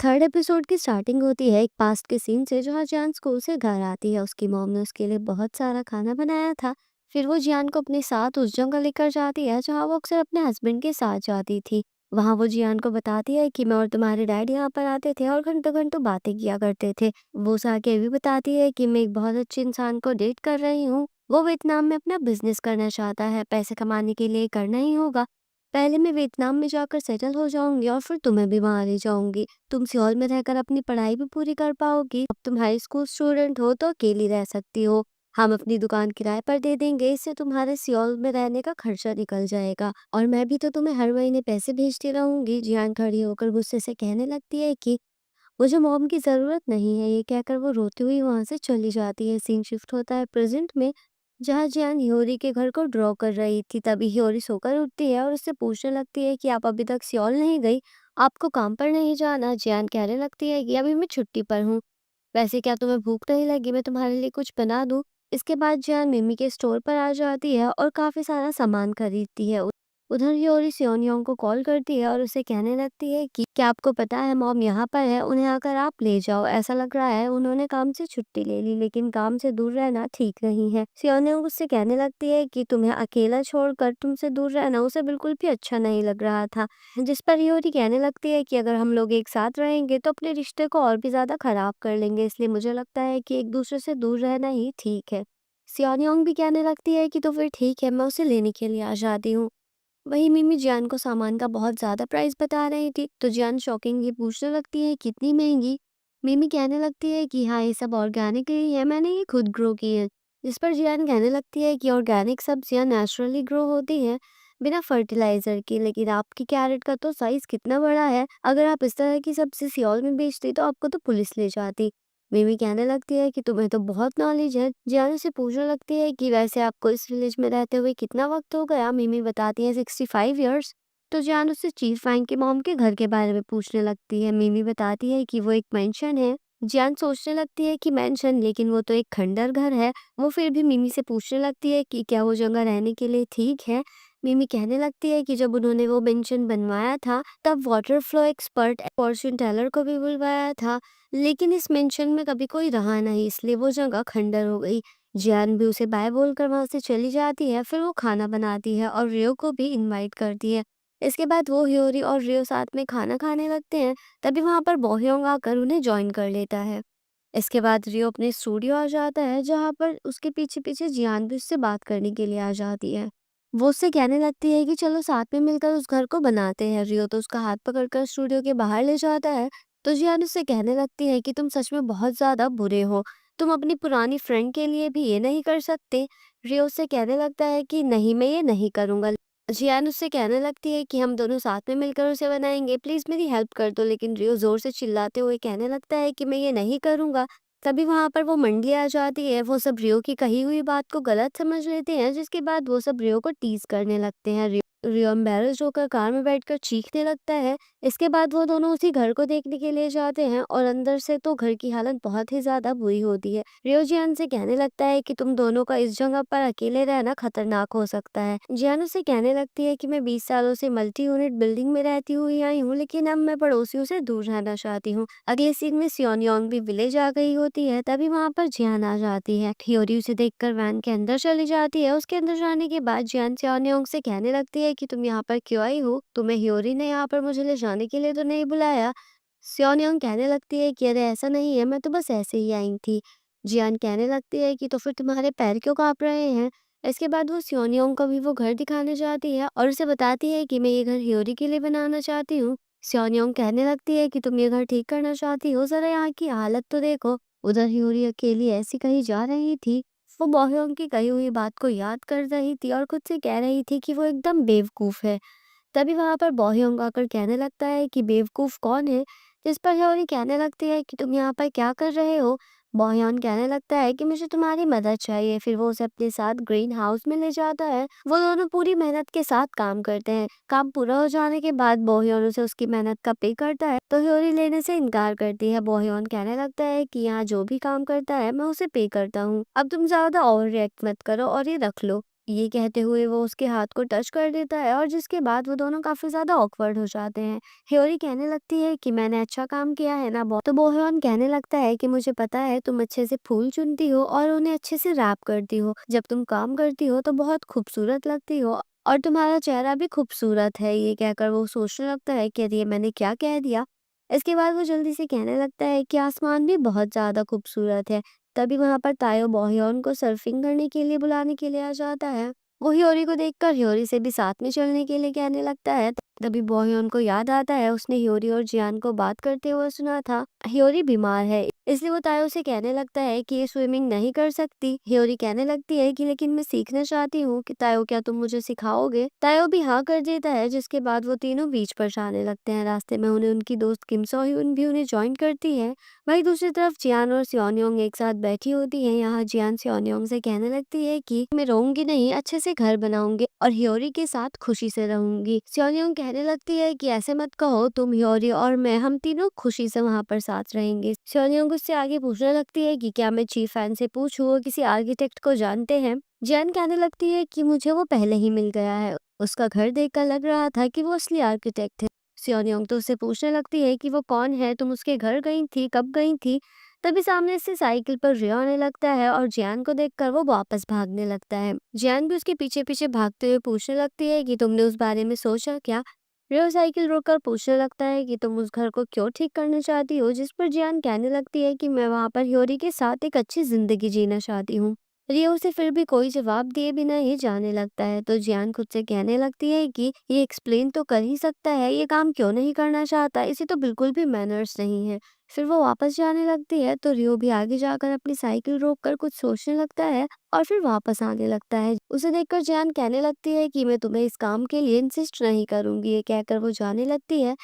Third episode की starting होती है एक पास्ट के सीन से जहाँ जियान स्कूल से घर आती है। उसकी मॉम ने उसके लिए बहुत सारा खाना बनाया था। फिर वो जियान को अपने साथ उस जगह लेकर जाती है जहाँ वो अक्सर अपने हस्बैंड के साथ जाती थी। वहाँ वो जियान को बताती है कि मैं और तुम्हारे डैड यहाँ पर आते थे और घंटों घंटों बातें किया करते थे। वो उसे आगे भी बताती है कि मैं एक बहुत अच्छे इंसान को डेट कर रही हूँ। वो वियतनाम में अपना बिजनेस करना चाहता है, पैसे कमाने के लिए करना ही होगा। पहले मैं वियतनाम में जाकर सेटल हो जाऊंगी और फिर तुम्हें भी वहां ले जाऊंगी। तुम सियोल में रहकर अपनी पढ़ाई भी पूरी कर पाओगी। अब तुम हाई स्कूल स्टूडेंट हो तो अकेली रह सकती हो। हम अपनी दुकान किराए पर दे देंगे, इससे तुम्हारे सियोल में रहने का खर्चा निकल जाएगा और मैं भी तो तुम्हें हर महीने पैसे भेजती रहूंगी। जियान खड़ी होकर गुस्से से कहने लगती है कि मुझे मॉम की जरूरत नहीं है। ये कहकर वो रोती हुई वहां से चली जाती है। सीन शिफ्ट होता है प्रेजेंट में जहाँ जियान हियोरी के घर को ड्रॉ कर रही थी। तभी हियोरी सोकर उठती है और उससे पूछने लगती है कि आप अभी तक सियोल नहीं गई, आपको काम पर नहीं जाना। जियान कहने लगती है कि अभी मैं छुट्टी पर हूँ। वैसे क्या तुम्हें भूख नहीं लगी, मैं तुम्हारे लिए कुछ बना दूँ। इसके बाद जियान मिमी के स्टोर पर आ जाती है और काफ़ी सारा सामान खरीदती है। उधर हियोरी सियोनयोंग को कॉल करती है और उसे कहने लगती है कि क्या आपको पता है मॉम यहाँ पर है, उन्हें आकर आप ले जाओ। ऐसा लग रहा है उन्होंने काम से छुट्टी ले ली, लेकिन काम से दूर रहना ठीक नहीं है। सियोनयोंग उससे कहने लगती है कि तुम्हें अकेला छोड़कर तुमसे दूर रहना उसे बिल्कुल भी अच्छा नहीं लग रहा था। जिस पर हियोरी कहने लगती है कि अगर हम लोग एक साथ रहेंगे तो अपने रिश्ते को और भी ज्यादा खराब कर लेंगे, इसलिए मुझे लगता है कि एक दूसरे से दूर रहना ही ठीक है। सियोनयोंग भी कहने लगती है कि तो फिर ठीक है, मैं उसे लेने के लिए आ जाती हूँ। वही मिमी जियान को सामान का बहुत ज्यादा प्राइस बता रही थी तो जियान शॉकिंगली पूछने लगती है कितनी महंगी। मिमी कहने लगती है कि हाँ, ये सब ऑर्गेनिक ही है, मैंने ये खुद ग्रो की है। जिस पर जियान कहने लगती है कि ऑर्गेनिक सब्जियां नेचुरली ग्रो होती हैं बिना फर्टिलाइजर के, लेकिन आपकी कैरेट का तो साइज कितना बड़ा है, अगर आप इस तरह की सब्जी सियोल में बेचती तो आपको तो पुलिस ले जाती। मिमी कहने लगती है कि तुम्हें तो बहुत नॉलेज है। जियान से पूछने लगती है कि वैसे आपको इस विलेज में रहते हुए कितना वक्त हो गया। मिमी बताती है 65 ईयर्स। तो जियान उससे चीफ वांग के मॉम के घर के बारे में पूछने लगती है। मिमी बताती है कि वो एक मेंशन है। जियान सोचने लगती है कि मेंशन, लेकिन वो तो एक खंडर घर है। वो फिर भी मिमी से पूछने लगती है कि क्या वो जगह रहने के लिए ठीक है। मिमी कहने लगती है कि जब उन्होंने वो मेंशन बनवाया था तब water flow expert fortune teller को भी बुलवाया था, लेकिन इस मेंशन में कभी कोई रहा नहीं, इसलिए वो जगह खंडर हो गई। जियान भी उसे बाय बोलकर वहां से चली जाती है। फिर वो खाना बनाती है और रियो को भी इनवाइट करती है। इसके बाद वो हियोरी और रियो साथ में खाना खाने लगते हैं। तभी वहां पर बोह्योंग आकर उन्हें ज्वाइन कर लेता है। इसके बाद रियो अपने स्टूडियो आ जाता है जहाँ पर उसके पीछे पीछे जियान भी उससे बात करने के लिए आ जाती है। वो उससे कहने लगती है कि चलो साथ में मिलकर उस घर को बनाते हैं। रियो तो उसका हाथ पकड़कर स्टूडियो के बाहर ले जाता है। तो जियान उससे कहने लगती है कि तुम सच में बहुत ज्यादा बुरे हो, तुम अपनी पुरानी फ्रेंड के लिए भी ये नहीं कर सकते। रियो उससे कहने लगता है कि नहीं, मैं ये नहीं करूंगा। जियान उससे कहने लगती है कि हम दोनों साथ में मिलकर उसे बनाएंगे, प्लीज मेरी हेल्प कर दो, लेकिन रियो जोर से चिल्लाते हुए कहने लगता है कि मैं ये नहीं करूंगा। तभी वहां पर वो मंडली आ जाती है। वो सब रियो की कही हुई बात को गलत समझ लेते हैं, जिसके बाद वो सब रियो को टीज करने लगते हैं। रियो एम्बेरस्ड होकर कार में बैठकर चीखने लगता है। इसके बाद वो दोनों उसी घर को देखने के लिए जाते हैं और अंदर से तो घर की हालत बहुत ही ज्यादा बुरी होती है। रियो जियान से कहने लगता है कि तुम दोनों का इस जगह पर अकेले रहना खतरनाक हो सकता है। जियान उसे कहने लगती है कि मैं 20 सालों से मल्टी यूनिट बिल्डिंग में रहती हुई आई हूँ, लेकिन अब मैं पड़ोसियों से दूर रहना चाहती हूँ। अगले सीन में सियोनयोंग भी विलेज आ गई होती है। तभी वहां पर जियान आ जाती है। हियोरी उसे देखकर वैन के अंदर चली जाती है। उसके अंदर जाने के बाद जियान सियोनयोंग से कहने लगती है कि तुम यहाँ पर क्यों आई हो, तुम्हें हियोरी ने यहाँ पर मुझे ले जाने के लिए तो नहीं बुलाया। सियोनयोंग कहने लगती है कि अरे ऐसा नहीं है, मैं तो बस ऐसे ही आई थी। जियान कहने लगती है कि तो फिर तुम्हारे पैर क्यों कांप रहे हैं। इसके बाद वो सियोनयोंग को भी वो घर दिखाने जाती है और उसे बताती है कि मैं ये घर हियोरी के लिए बनाना चाहती हूँ। सियोनयोंग कहने लगती है कि तुम ये घर ठीक करना चाहती हो, जरा यहाँ की हालत तो देखो। उधर हियोरी अकेली ऐसी कहीं जा रही थी। वो बोह्योंग की कही हुई बात को याद कर रही थी और खुद से कह रही थी कि वो एकदम बेवकूफ है। तभी वहां पर बोह्योंग आकर कहने लगता है कि बेवकूफ कौन है। जिस पर हियोरी कहने लगती है कि तुम यहाँ पर क्या कर रहे हो। बोह्योंग कहने लगता है कि मुझे तुम्हारी मदद चाहिए। फिर वो उसे अपने साथ ग्रीन हाउस में ले जाता है। वो दोनों पूरी मेहनत के साथ काम करते हैं। काम पूरा हो जाने के बाद बोह्योंग उसे उसकी मेहनत का पे करता है, तो हियोरी लेने से इनकार करती है। बोह्योंग कहने लगता है कि यहाँ जो भी काम करता है मैं उसे पे करता हूँ, अब तुम ज्यादा ओवर रिएक्ट मत करो और ये रख लो। ये कहते हुए वो उसके हाथ को टच कर देता है और जिसके बाद वो दोनों काफ़ी ज़्यादा ऑकवर्ड हो जाते हैं। ह्योरी कहने लगती है कि मैंने अच्छा काम किया है ना बहुत। तो बोह्योन कहने लगता है कि मुझे पता है तुम अच्छे से फूल चुनती हो और उन्हें अच्छे से रैप करती हो। जब तुम काम करती हो तो बहुत खूबसूरत लगती हो और तुम्हारा चेहरा भी खूबसूरत है। ये कहकर वो सोचने लगता है कि अरे ये मैंने क्या कह दिया। इसके बाद वो जल्दी से कहने लगता है कि आसमान भी बहुत ज़्यादा खूबसूरत है। तभी वहाँ पर तायो बोह्योन को सर्फिंग करने के लिए बुलाने के लिए आ जाता है। वो ह्योरी को देखकर ह्योरी से भी साथ में चलने के लिए कहने लगता है। तभी बोह्योन को याद आता है उसने ह्योरी और जियान को बात करते हुए सुना था ह्योरी बीमार है, इसलिए वो तायो से कहने लगता है कि ये स्विमिंग नहीं कर सकती। ह्योरी कहने लगती है कि लेकिन मैं सीखना चाहती हूँ कि तायो क्या तुम मुझे सिखाओगे। तायो भी हाँ कर देता है जिसके बाद वो तीनों बीच पर जाने लगते हैं। रास्ते में उन्हें उनकी दोस्त किम सो hyun भी उन्हें ज्वाइन करती है। वहीं दूसरी तरफ जियान और स्योनयोंग एक साथ बैठी होती है। यहाँ जियान स्योनयोंग से कहने लगती है कि मैं रहूंगी नहीं, अच्छे से घर बनाऊंगी और ह्योरी के साथ खुशी से रहूंगी। स्योनयोंग कहने लगती है कि ऐसे मत कहो, तुम ह्योरी और मैं हम तीनों खुशी से वहाँ पर साथ रहेंगे। स्योनयोंग उससे आगे पूछने लगती है कि क्या मैं चीफ फैन से पूछूं वो किसी आर्किटेक्ट को जानते हैं। जियान कहने लगती है कि मुझे वो पहले ही मिल गया है, उसका घर देखकर लग रहा था कि वो असली आर्किटेक्ट है। स्योनयोंग तो उससे पूछने लगती है कि वो कौन है, तुम उसके घर गई थी, कब गई थी। तभी सामने से साइकिल पर रियो आने लगता है और जियान को देखकर वो वापस भागने लगता है। जियान भी उसके पीछे पीछे भागते हुए पूछने लगती है कि तुमने उस बारे में सोचा क्या। रियो साइकिल रोककर पूछने लगता है कि तुम उस घर को क्यों ठीक करना चाहती हो, जिस पर जियान कहने लगती है कि मैं वहां पर ह्योरी के साथ एक अच्छी जिंदगी जीना चाहती हूँ। रियो उसे फिर भी कोई जवाब दिए बिना ही जाने लगता है। तो जियान खुद से कहने लगती है कि ये एक्सप्लेन तो कर ही सकता है, ये काम क्यों नहीं करना चाहता, इसे तो बिल्कुल भी मैनर्स नहीं है। फिर वो वापस जाने लगती है तो रियो भी आगे जाकर अपनी साइकिल रोककर कुछ सोचने लगता है और फिर वापस आने लगता है। उसे देखकर जियान कहने लगती है कि मैं तुम्हें इस काम के लिए इंसिस्ट नहीं करूंगी। ये कहकर वो जाने लगती है,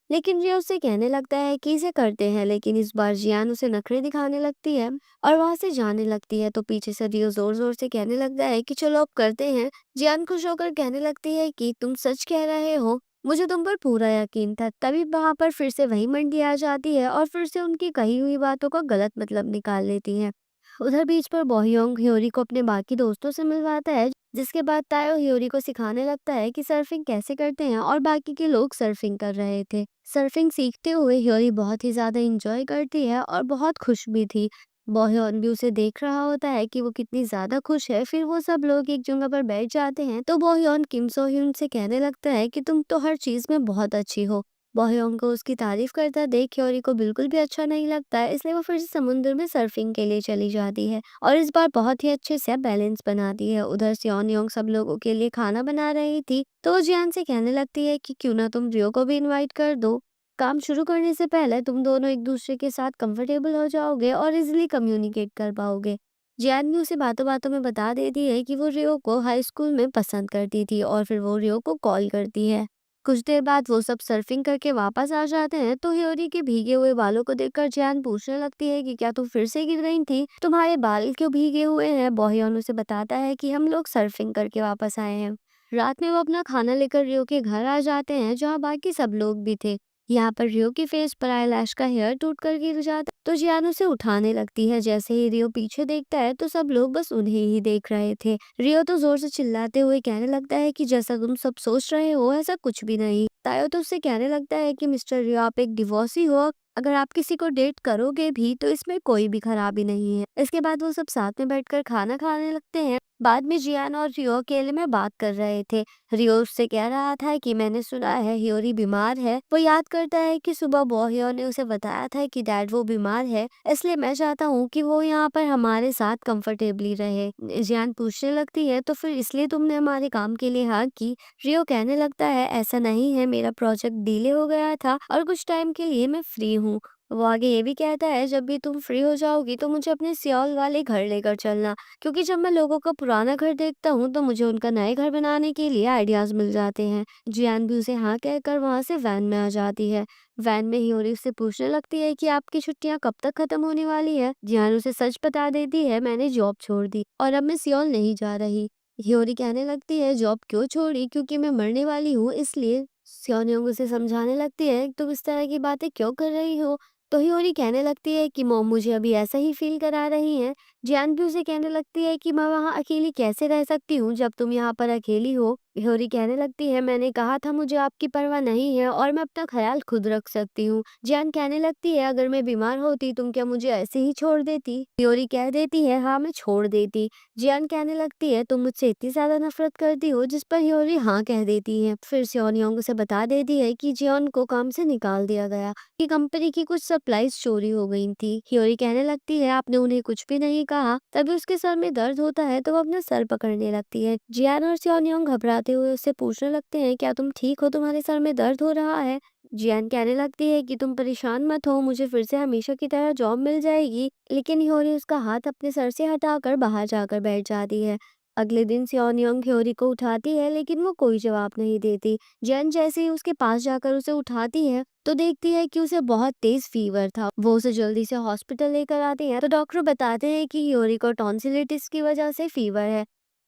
लेकिन रियो उससे कहने लगता है कि इसे करते हैं। लेकिन इस बार जियान उसे नखरे दिखाने लगती है और वहां से जाने लगती है। तो पीछे से रियो जोर जोर से कहने लगता है कि चलो अब करते हैं। जियान खुश होकर कहने लगती है कि तुम सच कह रहे हो, मुझे तुम पर पूरा यकीन था। तभी वहां पर फिर से वही मंडी आ जाती है और फिर से उनकी कही हुई बातों का गलत मतलब निकाल लेती है। उधर बीच पर बोह्योंग ह्योरी को अपने बाकी दोस्तों से मिलवाता है, जिसके बाद तायो ह्योरी को सिखाने लगता है कि सर्फिंग कैसे करते हैं और बाकी के लोग सर्फिंग कर रहे थे। सर्फिंग सीखते हुए ह्योरी बहुत ही ज्यादा इंजॉय करती है और बहुत खुश भी थी। बोह्योन भी उसे देख रहा होता है कि वो कितनी ज्यादा खुश है। फिर वो सब लोग एक जगह पर बैठ जाते हैं तो बोह्योन किम सो hyun से कहने लगता है कि तुम तो हर चीज में बहुत अच्छी हो। बोह्योन को उसकी तारीफ करता देख ह्योरी को बिल्कुल भी अच्छा नहीं लगता है, इसलिए वो फिर से समुद्र में सर्फिंग के लिए चली जाती है और इस बार बहुत ही अच्छे से बैलेंस बनाती है। उधर स्योनयोंग सब लोगों के लिए खाना बना रही थी तो वो जियान से कहने लगती है कि क्यों ना तुम रियो को भी इनवाइट कर दो। काम शुरू करने से पहले तुम दोनों एक दूसरे के साथ कंफर्टेबल हो जाओगे और इजिली कम्युनिकेट कर पाओगे। जियान भी उसे बातों बातों में बता देती है कि वो रियो को हाई स्कूल में पसंद करती थी और फिर वो रियो को कॉल करती है। कुछ देर बाद वो सब सर्फिंग करके वापस आ जाते हैं तो ह्योरी के भीगे हुए बालों को देखकर जियान पूछने लगती है कि क्या तुम फिर से गिर गई थी, तुम्हारे बाल क्यों भीगे हुए हैं। बोह्योन उसे बताता है कि हम लोग सर्फिंग करके वापस आए हैं। रात में वो अपना खाना लेकर रियो के घर आ जाते हैं जहाँ बाकी सब लोग भी थे। यहाँ पर रियो के फेस पर आईलैश का हेयर टूट कर गिर जाता है तो जियान उसे उठाने लगती है। जैसे ही रियो पीछे देखता है तो सब लोग बस उन्हें ही देख रहे थे। रियो तो जोर से चिल्लाते हुए कहने लगता है कि जैसा तुम सब सोच रहे हो ऐसा कुछ भी नहीं। तायो तो उससे कहने लगता है कि मिस्टर रियो आप एक डिवोर्सी हो, अगर आप किसी को डेट करोगे भी तो इसमें कोई भी खराबी नहीं है। इसके बाद वो सब साथ में बैठकर खाना खाने लगते हैं। बाद में जियान और रियो अकेले में बात कर रहे थे। रियो उससे कह रहा था कि मैंने सुना है ह्योरी बीमार है। वो याद करता है कि सुबह बोह्योन ने उसे बताया था कि डैड वो बीमार है, इसलिए मैं चाहता हूँ कि वो यहाँ पर हमारे साथ कंफर्टेबली रहे। जियान पूछने लगती है तो फिर इसलिए तुमने हमारे काम के लिए हाँ की। रियो कहने लगता है ऐसा नहीं है, मेरा प्रोजेक्ट डिले हो गया था और कुछ टाइम के लिए मैं फ्री हूँ। वो आगे ये भी कहता है जब भी तुम फ्री हो जाओगी तो मुझे अपने सियोल वाले घर लेकर चलना, क्योंकि जब मैं लोगों का पुराना घर देखता हूँ तो मुझे उनका नए घर बनाने के लिए आइडियाज मिल जाते हैं। जियान भी उसे हाँ कहकर वहां से वैन में आ जाती है। वैन में ह्योरी उससे पूछने लगती है कि आपकी छुट्टियां कब तक खत्म होने वाली है। जियान उसे सच बता देती है मैंने जॉब छोड़ दी और अब मैं सियोल नहीं जा रही। ह्योरी कहने लगती है जॉब क्यों छोड़ी, क्योंकि मैं मरने वाली हूँ इसलिए। स्योनयोंग उसे समझाने लगती है तुम इस तरह की बातें क्यों कर रही हो, तो हियोरी कहने लगती है कि मॉम मुझे अभी ऐसा ही फ़ील करा रही हैं। जियान भी उसे कहने लगती है कि मैं वहाँ अकेली कैसे रह सकती हूँ जब तुम यहाँ पर अकेली हो। हियोरी कहने लगती है मैंने कहा था मुझे आपकी परवाह नहीं है और मैं अपना ख़्याल खुद रख सकती हूँ। जियान कहने लगती है अगर मैं बीमार होती तुम क्या मुझे ऐसे ही छोड़ देती? हियोरी कह देती है हाँ मैं छोड़ देती। जियान कहने लगती है तुम मुझसे इतनी ज़्यादा नफ़रत करती हो जिस पर हियोरी हाँ कह देती है। फिर सियोन उसे बता देती है कि जियोन को काम से निकाल दिया गया। कि कंपनी की कुछ सप्लाईज चोरी हो गई थी। हियोरी कहने लगती है आपने उन्हें कुछ भी नहीं कहा। तभी उसके सर में दर्द होता है तो वो अपना सर पकड़ने लगती है। जियान और सियोन घबराते हुए उससे पूछने लगते हैं क्या तुम ठीक हो, तुम्हारे सर में दर्द हो रहा है? जियान कहने लगती है कि तुम परेशान मत हो, मुझे फिर से हमेशा की तरह जॉब मिल जाएगी। लेकिन हियोरी उसका हाथ अपने सर से हटाकर बाहर जाकर बैठ जाती है। अगले दिन सियोन हियोरी को उठाती है लेकिन वो कोई जवाब नहीं देती। जियान जैसे ही उसके पास जाकर उसे उठाती है तो देखती है कि उसे बहुत तेज फीवर था। वो उसे जल्दी से हॉस्पिटल लेकर आती हैं तो डॉक्टर बताते हैं कि हियोरी को टॉन्सिलिटिस की वजह से फीवर है।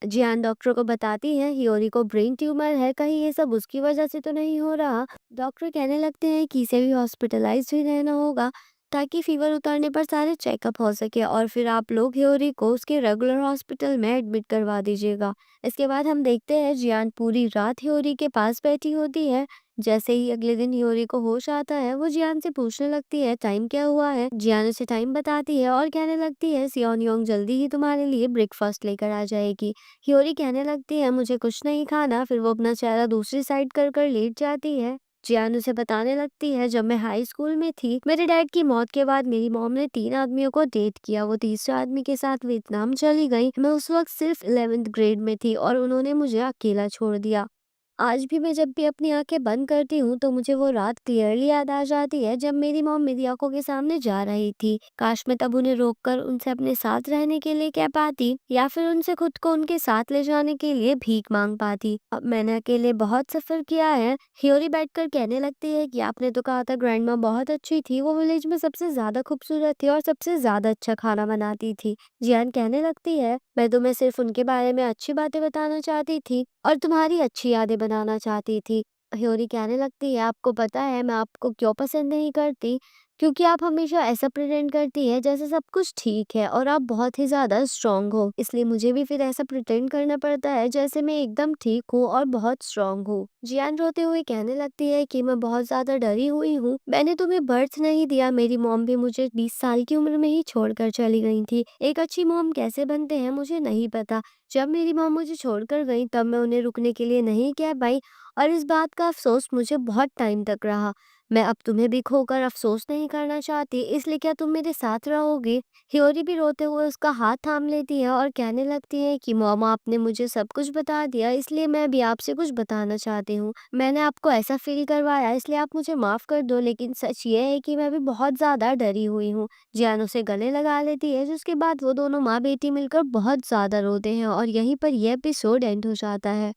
जियान डॉक्टर को बताती है हियोरी को ब्रेन ट्यूमर है, कहीं ये सब उसकी वजह से तो नहीं हो रहा। डॉक्टर कहने लगते हैं कि इसे भी हॉस्पिटलाइज ही रहना होगा ताकि फीवर उतरने पर सारे चेकअप हो सके और फिर आप लोग हियोरी को उसके रेगुलर हॉस्पिटल में एडमिट करवा दीजिएगा। इसके बाद हम देखते हैं जियान पूरी रात हियोरी के पास बैठी होती है। जैसे ही अगले दिन हियोरी को होश आता है वो जियान से पूछने लगती है टाइम क्या हुआ है। जियान उसे टाइम बताती है और कहने लगती है सियोन जल्दी ही तुम्हारे लिए ब्रेकफास्ट लेकर आ जाएगी। हियोरी कहने लगती है मुझे कुछ नहीं खाना, फिर वो अपना चेहरा दूसरी साइड कर कर लेट जाती है। जियान उसे बताने लगती है जब मैं हाई स्कूल में थी मेरे डैड की मौत के बाद मेरी मॉम ने 3 आदमियों को डेट किया, वो तीसरे आदमी के साथ वियतनाम चली गई। मैं उस वक्त सिर्फ 11th ग्रेड में थी और उन्होंने मुझे अकेला छोड़ दिया। आज भी मैं जब भी अपनी आँखें बंद करती हूँ तो मुझे वो रात क्लियरली याद आ जाती है जब मेरी मॉम मेरी आँखों के सामने जा रही थी। काश मैं तब उन्हें रोककर उनसे अपने साथ रहने के लिए कह पाती या फिर उनसे खुद को उनके साथ ले जाने के लिए भीख मांग पाती। अब मैंने अकेले बहुत सफ़र किया है। हियोरी बैठकर कहने लगती है कि आपने तो कहा था ग्रैंडमा बहुत अच्छी थी, वो विलेज में सबसे ज़्यादा खूबसूरत थी और सबसे ज़्यादा अच्छा खाना बनाती थी। जियान कहने लगती है मैं तुम्हें सिर्फ उनके बारे में अच्छी बातें बताना चाहती थी और तुम्हारी अच्छी यादें बनाना चाहती थी। ह्योरी कहने लगती है आपको पता है मैं आपको क्यों पसंद नहीं करती? क्योंकि आप हमेशा ऐसा प्रिटेंड करती है जैसे सब कुछ ठीक है और आप बहुत ही ज़्यादा स्ट्रॉन्ग हो। इसलिए मुझे भी फिर ऐसा प्रिटेंड करना पड़ता है जैसे मैं एकदम ठीक हूँ और बहुत स्ट्रॉन्ग हूँ। जियान रोते हुए कहने लगती है कि मैं बहुत ज़्यादा डरी हुई हूँ। मैंने तुम्हें बर्थ नहीं दिया, मेरी मॉम भी मुझे 20 साल की उम्र में ही छोड़कर चली गई थी। एक अच्छी मॉम कैसे बनते हैं मुझे नहीं पता। जब मेरी मॉम मुझे छोड़कर गई तब मैं उन्हें रुकने के लिए नहीं कह पाई और इस बात का अफ़सोस मुझे बहुत टाइम तक रहा। मैं अब तुम्हें भी खोकर अफ़सोस नहीं करना चाहती, इसलिए क्या तुम मेरे साथ रहोगे? हियोरी भी रोते हुए उसका हाथ थाम लेती है और कहने लगती है कि मॉम आपने मुझे सब कुछ बता दिया, इसलिए मैं भी आपसे कुछ बताना चाहती हूँ। मैंने आपको ऐसा फ़ील करवाया इसलिए आप मुझे माफ़ कर दो, लेकिन सच ये है कि मैं भी बहुत ज़्यादा डरी हुई हूँ। जियान उसे गले लगा लेती है जिसके बाद वो दोनों माँ-बेटी मिलकर बहुत ज़्यादा रोते हैं और यहीं पर यह एपिसोड एंड हो जाता है।